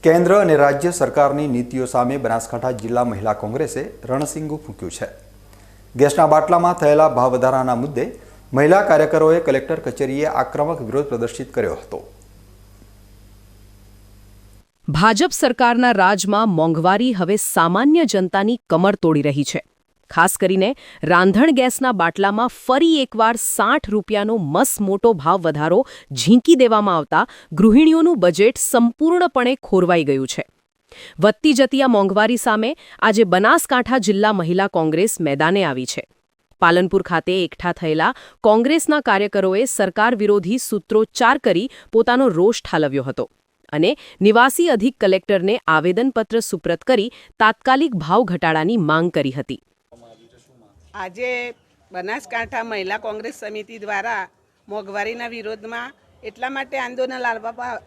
કેન્દ્ર અને રાજ્ય સરકારની નીતિઓ સામે બનાસકાંઠા જિલ્લા મહિલા કોંગ્રેસે રણસિંગુ ફૂંક્યું છે। ગેસના બાટલામાં થયેલા ભાવ વધારાના મુદ્દે મહિલા કાર્યકરોએ કલેક્ટર કચેરીએ આક્રમક વિરોધ પ્રદર્શિત કર્યો હતો। ભાજપ સરકારના રાજમાં મોંઘવારી હવે સામાન્ય જનતાની કમર તોડી રહી છે। ખાસ કરીને રાંધણ ગેસના બાટલામાં ફરી એકવાર 60 રૂપિયાનો મસમોટો ભાવ વધારો ઝીંકી દેવામાં આવતા ગૃહિણીઓનું બજેટ સંપૂર્ણપણે ખોરવાઈ ગયું છે। વધતી જતી આ મોંઘવારી સામે આજે બનાસકાંઠા જિલ્લા મહિલા કોંગ્રેસ મેદાને આવી છે। પાલનપુર ખાતે એકઠા થયેલા કોંગ્રેસના કાર્યકરોએ સરકાર વિરોધી સૂત્રોચ્ચાર કરી પોતાનો રોષ ઠાલવ્યો હતો અને નિવાસી અધિક કલેક્ટરને આવેદનપત્ર સુપ્રત કરી તાત્કાલિક ભાવ ઘટાડાની માંગ કરી હતી। આજે બનાસકાંઠા મહિલા કોંગ્રેસ સમિતિ દ્વારા મોંઘવારીના વિરોધમાં એટલા માટે આંદોલન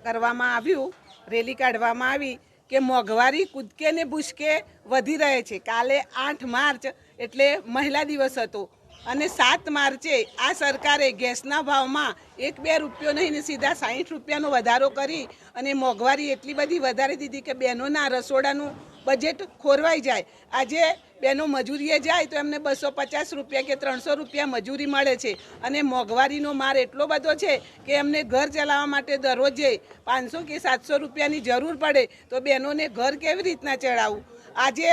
કરવામાં આવ્યું, રેલી કાઢવામાં આવી કે મોંઘવારી કૂદકે ને ભૂસકે વધી રહે છે। કાલે 8 માર્ચ એટલે મહિલા દિવસ હતો અને 7 માર્ચે આ સરકારે ગેસના ભાવમાં 1-2 રૂપિયો નહીં ને સીધા 60 રૂપિયાનો વધારો કરી અને મોંઘવારી એટલી બધી વધારી દીધી કે બહેનોના રસોડાનું બજેટ ખોરવાઈ જાય। આજે બહેનો મજૂરીએ જાય તો એમને 250 રૂપિયા કે 300 રૂપિયા મજૂરી મળે છે અને મોંઘવારીનો માર એટલો બધો છે કે એમને ઘર ચલાવવા માટે દરરોજે 500 કે 700 રૂપિયાની જરૂર પડે તો બહેનોને ઘર કેવી રીતના ચલાવવું। આજે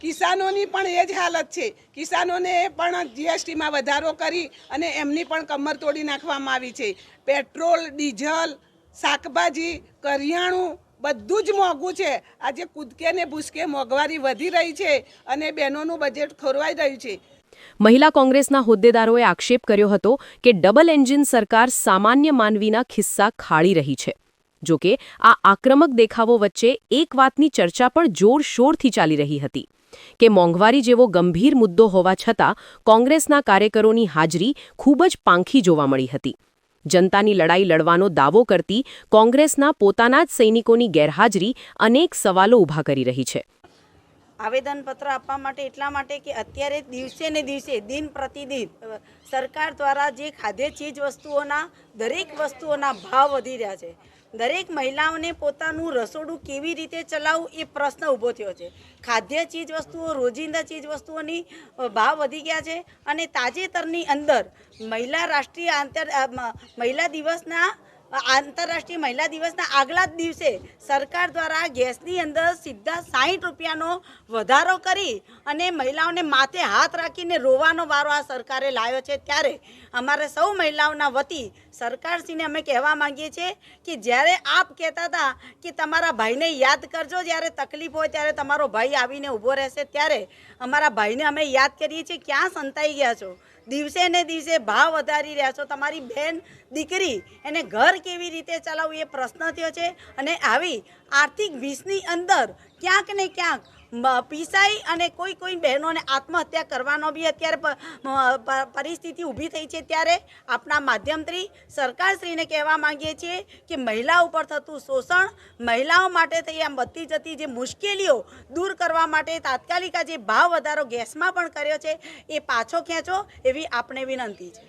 કિસાનોની પણ એ જ હાલત છે। કિસાનોને પણ જીએસટીમાં વધારો કરી અને એમની પણ કમર તોડી નાખવામાં આવી છે। પેટ્રોલ, ડીઝલ, શાકભાજી, કરિયાણું બધું જ મોંઘું છે। આજે કૂદકે ને ભૂસકે મોંઘવારી વધી રહી છે અને બહેનોનું બજેટ ખોરવાઈ રહ્યું છે। મહિલા કોંગ્રેસના હોદ્દેદારોએ આક્ષેપ કર્યો હતો કે ડબલ એન્જિન સરકાર સામાન્ય માનવીના ખિસ્સા ખાળી રહી છે। જોકે આ આક્રમક દેખાવો વચ્ચે એક વાતની ચર્ચા પણ જોરશોરથી ચાલી રહી હતી કે મોંઘવારી જેવો ગંભીર મુદ્દો હોવા છતાં કોંગ્રેસના કાર્યકરોની હાજરી ખૂબ જ પાંખી જોવા મળી હતી। જનતાની લડાઈ લડવાનો દાવો કરતી કોંગ્રેસના પોતાના જ સૈનિકોની ગેરહાજરી અનેક સવાલો ઊભા કરી રહી છે। આવેદનપત્ર આપવા માટે એટલા માટે કે અત્યારે દિવસે ને દિવસે દિન પ્રતિદિન સરકાર દ્વારા જે ખાદ્ય ચીજ વસ્તુઓના દરેક વસ્તુઓના ભાવ વધી રહ્યા છે। દરેક મહિલાઓને પોતાનું રસોડું કેવી રીતે ચલાવવું એ પ્રશ્ન ઊભો થયો છે। ખાદ્ય ચીજ વસ્તુઓ, રોજિંદા ચીજ વસ્તુઓની ભાવ વધી ગયા છે અને તાજેતરની અંદર આંતરરાષ્ટ્રીય મહિલા દિવસના આગલા જ દિવસે સરકાર દ્વારા ગેસની અંદર સીધા 60 રૂપિયાનો વધારો કરી અને મહિલાઓને માથે હાથ રાખીને રોવાનો વારો આ સરકારે લાવ્યો છે। ત્યારે અમારે સૌ મહિલાઓના વતી સરકારશ્રીને અમે કહેવા માંગીએ છીએ કે જ્યારે આપ કહેતા હતા કે તમારા ભાઈને યાદ કરજો, જ્યારે તકલીફ હોય ત્યારે તમારો ભાઈ આવીને ઊભો રહેશે, ત્યારે અમારા ભાઈને અમે યાદ કરીએ છીએ ક્યાં સંતાઈ ગયા છો। દિવસે ને દિવસે ભાવ વધારી રહ્યા છો। તમારી બહેન દીકરી એને ઘર કેવી રીતે ચલાવવું એ પ્રશ્ન થયો છે અને આવી આર્થિક વિષની અંદર ક્યાંક ને ક્યાંક પીસાઈ અને કોઈ બહેનોને આત્મહત્યા કરવાનો બી અત્યારે પરિસ્થિતિ ઊભી થઈ છે। ત્યારે આપના માધ્યમથી સરકારશ્રીને કહેવા માંગીએ છીએ કે મહિલા ઉપર થતું શોષણ, મહિલાઓ માટે થઈ આમ વધતી જતી જે મુશ્કેલીઓ દૂર કરવા માટે તાત્કાલિક આ જે ભાવ વધારો ગેસમાં પણ કર્યો છે એ પાછો ખેંચો એવી આપને વિનંતી છે।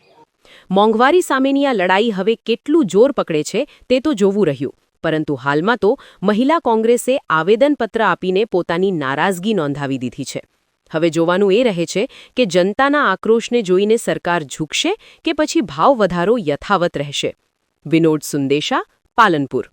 મોંઘવારી સામેની આ લડાઈ હવે કેટલું જોર પકડે છે તે તો જોવું રહ્યું, પરંતુ હાલમાં તો મહિલા કોંગ્રેસે આવેદનપત્ર આપીને પોતાની નારાજગી નોંધાવી દીધી છે। હવે જોવાનું એ રહે છે કે જનતાના આક્રોશને જોઈને સરકાર ઝૂકશે કે પછી ભાવ વધારો યથાવત રહેશે। વિનોદ સુંદેશા, પાલનપુર।